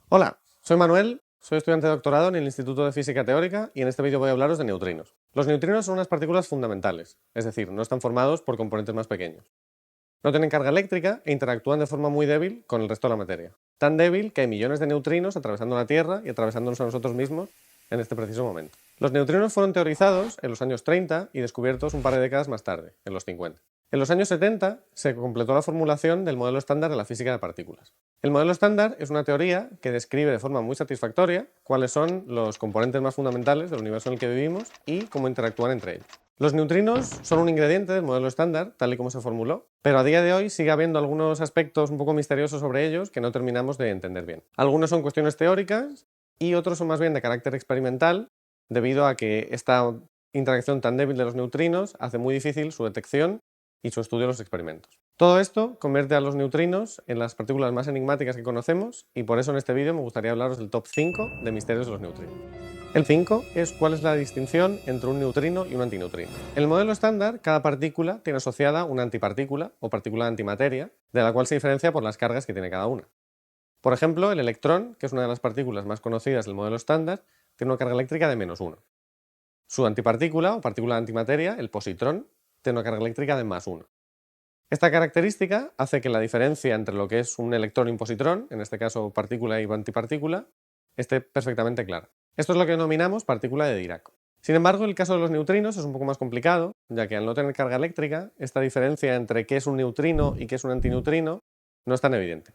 Hola, soy Manuel, soy estudiante de doctorado en el Instituto de Física Teórica y en este vídeo voy a hablaros de neutrinos. Los neutrinos son unas partículas fundamentales, es decir, no están formados por componentes más pequeños. No tienen carga eléctrica e interactúan de forma muy débil con el resto de la materia. Tan débil que hay millones de neutrinos atravesando la Tierra y atravesándonos a nosotros mismos en este preciso momento. Los neutrinos fueron teorizados en los años 30 y descubiertos un par de décadas más tarde, en los 50. En los años 70 se completó la formulación del modelo estándar de la física de partículas. El modelo estándar es una teoría que describe de forma muy satisfactoria cuáles son los componentes más fundamentales del universo en el que vivimos y cómo interactúan entre ellos. Los neutrinos son un ingrediente del modelo estándar, tal y como se formuló, pero a día de hoy sigue habiendo algunos aspectos un poco misteriosos sobre ellos que no terminamos de entender bien. Algunos son cuestiones teóricas y otros son más bien de carácter experimental, debido a que esta interacción tan débil de los neutrinos hace muy difícil su detección y su estudio en los experimentos. Todo esto convierte a los neutrinos en las partículas más enigmáticas que conocemos y por eso en este vídeo me gustaría hablaros del top 5 de misterios de los neutrinos. El 5 es cuál es la distinción entre un neutrino y un antineutrino. En el modelo estándar, cada partícula tiene asociada una antipartícula o partícula de antimateria, de la cual se diferencia por las cargas que tiene cada una. Por ejemplo, el electrón, que es una de las partículas más conocidas del modelo estándar, tiene una carga eléctrica de -1. Su antipartícula o partícula de antimateria, el positrón, tiene una carga eléctrica de +1. Esta característica hace que la diferencia entre lo que es un electrón y un positrón, en este caso partícula y antipartícula, esté perfectamente clara. Esto es lo que denominamos partícula de Dirac. Sin embargo, el caso de los neutrinos es un poco más complicado, ya que al no tener carga eléctrica, esta diferencia entre qué es un neutrino y qué es un antineutrino no es tan evidente.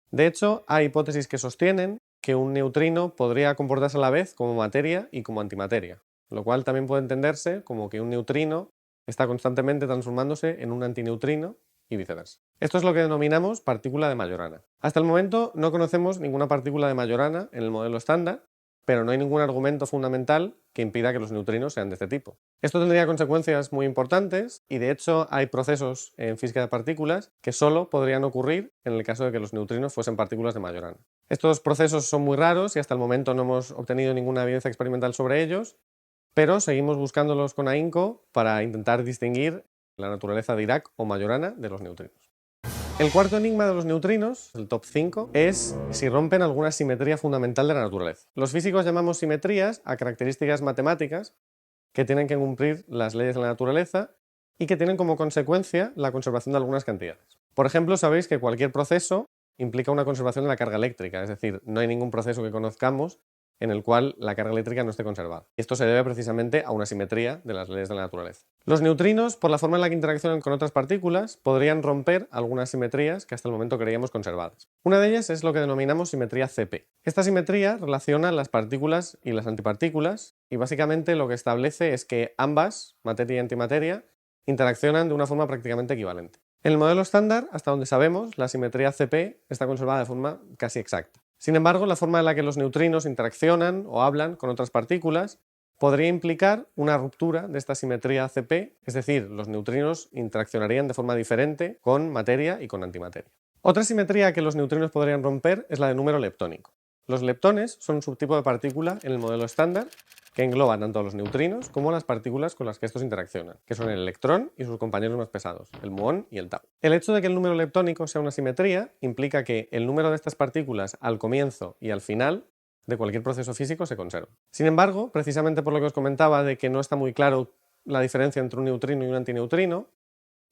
De hecho, hay hipótesis que sostienen que un neutrino podría comportarse a la vez como materia y como antimateria, lo cual también puede entenderse como que un neutrino está constantemente transformándose en un antineutrino y viceversa. Esto es lo que denominamos partícula de Majorana. Hasta el momento no conocemos ninguna partícula de Majorana en el modelo estándar, pero no hay ningún argumento fundamental que impida que los neutrinos sean de este tipo. Esto tendría consecuencias muy importantes y de hecho hay procesos en física de partículas que solo podrían ocurrir en el caso de que los neutrinos fuesen partículas de Majorana. Estos procesos son muy raros y hasta el momento no hemos obtenido ninguna evidencia experimental sobre ellos, pero seguimos buscándolos con ahínco para intentar distinguir la naturaleza de Dirac o Majorana de los neutrinos. El cuarto enigma de los neutrinos, el top 5, es si rompen alguna simetría fundamental de la naturaleza. Los físicos llamamos simetrías a características matemáticas que tienen que cumplir las leyes de la naturaleza y que tienen como consecuencia la conservación de algunas cantidades. Por ejemplo, sabéis que cualquier proceso implica una conservación de la carga eléctrica, es decir, no hay ningún proceso que conozcamos en el cual la carga eléctrica no esté conservada. Esto se debe precisamente a una simetría de las leyes de la naturaleza. Los neutrinos, por la forma en la que interaccionan con otras partículas, podrían romper algunas simetrías que hasta el momento creíamos conservadas. Una de ellas es lo que denominamos simetría CP. Esta simetría relaciona las partículas y las antipartículas y básicamente lo que establece es que ambas, materia y antimateria, interaccionan de una forma prácticamente equivalente. En el modelo estándar, hasta donde sabemos, la simetría CP está conservada de forma casi exacta. Sin embargo, la forma en la que los neutrinos interaccionan o hablan con otras partículas podría implicar una ruptura de esta simetría CP, es decir, los neutrinos interaccionarían de forma diferente con materia y con antimateria. Otra simetría que los neutrinos podrían romper es la de número leptónico. Los leptones son un subtipo de partícula en el modelo estándar que engloba tanto a los neutrinos como las partículas con las que estos interaccionan, que son el electrón y sus compañeros más pesados, el muón y el tau. El hecho de que el número leptónico sea una simetría implica que el número de estas partículas al comienzo y al final de cualquier proceso físico se conserva. Sin embargo, precisamente por lo que os comentaba de que no está muy claro la diferencia entre un neutrino y un antineutrino,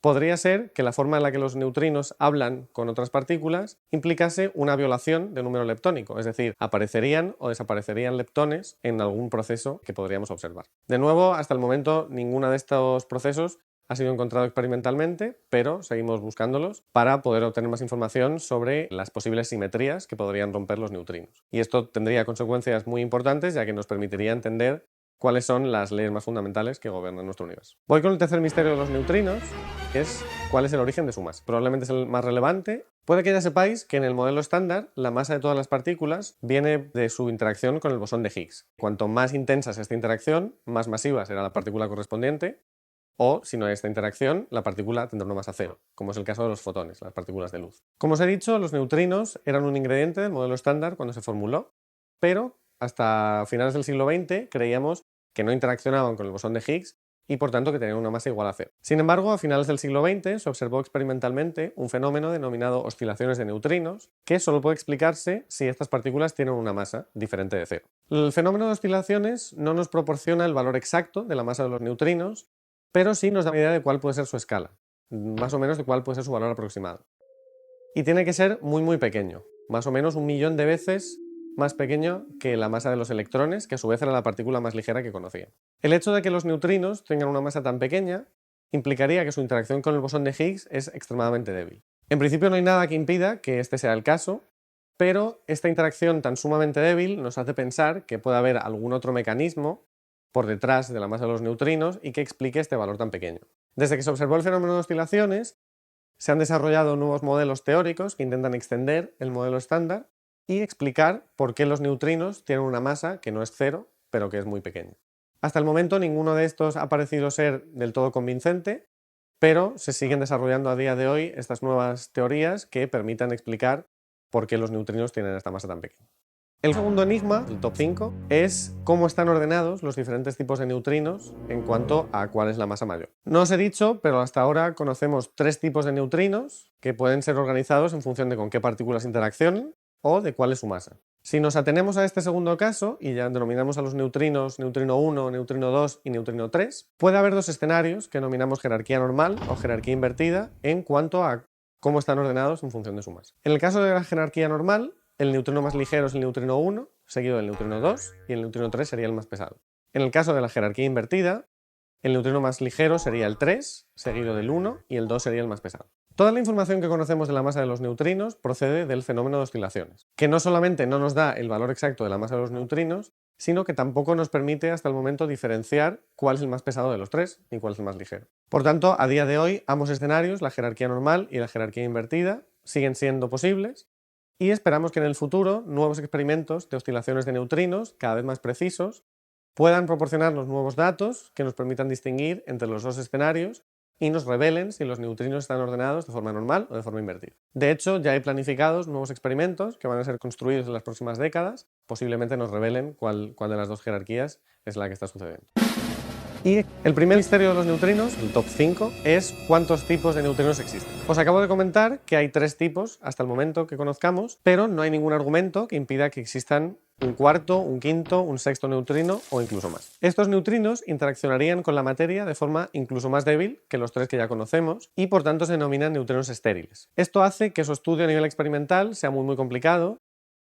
podría ser que la forma en la que los neutrinos hablan con otras partículas implicase una violación del número leptónico, es decir, aparecerían o desaparecerían leptones en algún proceso que podríamos observar. De nuevo, hasta el momento, ninguno de estos procesos ha sido encontrado experimentalmente, pero seguimos buscándolos para poder obtener más información sobre las posibles simetrías que podrían romper los neutrinos. Y esto tendría consecuencias muy importantes, ya que nos permitiría entender cuáles son las leyes más fundamentales que gobiernan nuestro universo. Voy con el tercer misterio de los neutrinos, que es cuál es el origen de su masa. Probablemente es el más relevante. Puede que ya sepáis que en el modelo estándar la masa de todas las partículas viene de su interacción con el bosón de Higgs. Cuanto más intensa sea esta interacción, más masiva será la partícula correspondiente, o si no hay esta interacción, la partícula tendrá una masa cero, como es el caso de los fotones, las partículas de luz. Como os he dicho, los neutrinos eran un ingrediente del modelo estándar cuando se formuló, pero hasta finales del siglo XX creíamos que no interaccionaban con el bosón de Higgs y por tanto que tenían una masa igual a cero. Sin embargo, a finales del siglo XX se observó experimentalmente un fenómeno denominado oscilaciones de neutrinos, que solo puede explicarse si estas partículas tienen una masa diferente de cero. El fenómeno de oscilaciones no nos proporciona el valor exacto de la masa de los neutrinos, pero sí nos da una idea de cuál puede ser su escala, más o menos de cuál puede ser su valor aproximado. Y tiene que ser muy pequeño, más o menos 1.000.000 de veces más pequeño que la masa de los electrones, que a su vez era la partícula más ligera que conocían. El hecho de que los neutrinos tengan una masa tan pequeña implicaría que su interacción con el bosón de Higgs es extremadamente débil. En principio no hay nada que impida que este sea el caso, pero esta interacción tan sumamente débil nos hace pensar que puede haber algún otro mecanismo por detrás de la masa de los neutrinos y que explique este valor tan pequeño. Desde que se observó el fenómeno de oscilaciones, se han desarrollado nuevos modelos teóricos que intentan extender el modelo estándar y explicar por qué los neutrinos tienen una masa que no es cero, pero que es muy pequeña. Hasta el momento ninguno de estos ha parecido ser del todo convincente, pero se siguen desarrollando a día de hoy estas nuevas teorías que permitan explicar por qué los neutrinos tienen esta masa tan pequeña. El segundo enigma, el top 5, es cómo están ordenados los diferentes tipos de neutrinos en cuanto a cuál es la masa mayor. No os he dicho, pero hasta ahora conocemos 3 tipos de neutrinos que pueden ser organizados en función de con qué partículas interaccionan o de cuál es su masa. Si nos atenemos a este segundo caso y ya denominamos a los neutrinos neutrino 1, neutrino 2 y neutrino 3, puede haber 2 escenarios que denominamos jerarquía normal o jerarquía invertida en cuanto a cómo están ordenados en función de su masa. En el caso de la jerarquía normal, el neutrino más ligero es el neutrino 1, seguido del neutrino 2 y el neutrino 3 sería el más pesado. En el caso de la jerarquía invertida, el neutrino más ligero sería el 3, seguido del 1 y el 2 sería el más pesado. Toda la información que conocemos de la masa de los neutrinos procede del fenómeno de oscilaciones, que no solamente no nos da el valor exacto de la masa de los neutrinos, sino que tampoco nos permite hasta el momento diferenciar cuál es el más pesado de los 3 y cuál es el más ligero. Por tanto, a día de hoy, ambos escenarios, la jerarquía normal y la jerarquía invertida, siguen siendo posibles y esperamos que en el futuro nuevos experimentos de oscilaciones de neutrinos, cada vez más precisos, puedan proporcionarnos nuevos datos que nos permitan distinguir entre los dos escenarios y nos revelen si los neutrinos están ordenados de forma normal o de forma invertida. De hecho, ya hay planificados nuevos experimentos que van a ser construidos en las próximas décadas, posiblemente nos revelen cuál de las dos jerarquías es la que está sucediendo. Y el primer misterio de los neutrinos, el top 5, es cuántos tipos de neutrinos existen. Os acabo de comentar que hay 3 tipos hasta el momento que conozcamos, pero no hay ningún argumento que impida que existan un cuarto, un quinto, un sexto neutrino o incluso más. Estos neutrinos interaccionarían con la materia de forma incluso más débil que los 3 que ya conocemos y por tanto se denominan neutrinos estériles. Esto hace que su estudio a nivel experimental sea muy complicado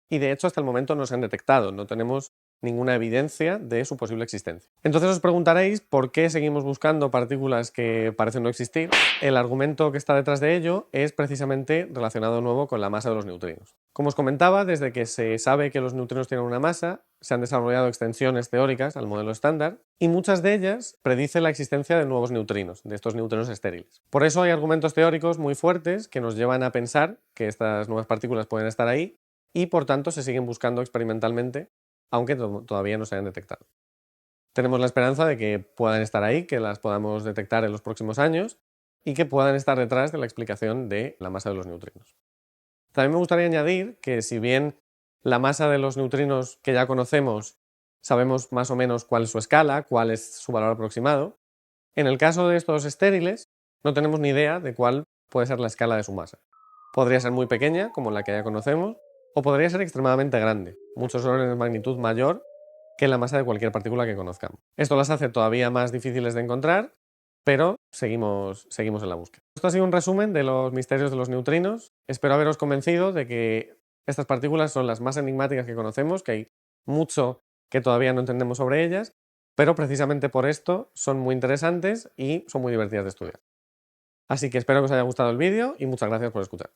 y de hecho hasta el momento no se han detectado, no tenemos ninguna evidencia de su posible existencia. Entonces os preguntaréis por qué seguimos buscando partículas que parecen no existir. El argumento que está detrás de ello es precisamente relacionado de nuevo con la masa de los neutrinos. Como os comentaba, desde que se sabe que los neutrinos tienen una masa, se han desarrollado extensiones teóricas al modelo estándar y muchas de ellas predicen la existencia de nuevos neutrinos, de estos neutrinos estériles. Por eso hay argumentos teóricos muy fuertes que nos llevan a pensar que estas nuevas partículas pueden estar ahí y por tanto se siguen buscando experimentalmente, aunque todavía no se hayan detectado. Tenemos la esperanza de que puedan estar ahí, que las podamos detectar en los próximos años y que puedan estar detrás de la explicación de la masa de los neutrinos. También me gustaría añadir que si bien la masa de los neutrinos que ya conocemos sabemos más o menos cuál es su escala, cuál es su valor aproximado, en el caso de estos estériles no tenemos ni idea de cuál puede ser la escala de su masa. Podría ser muy pequeña, como la que ya conocemos, o podría ser extremadamente grande, muchos órdenes de magnitud mayor que la masa de cualquier partícula que conozcamos. Esto las hace todavía más difíciles de encontrar, pero seguimos en la búsqueda. Esto ha sido un resumen de los misterios de los neutrinos. Espero haberos convencido de que estas partículas son las más enigmáticas que conocemos, que hay mucho que todavía no entendemos sobre ellas, pero precisamente por esto son muy interesantes y son muy divertidas de estudiar. Así que espero que os haya gustado el vídeo y muchas gracias por escuchar.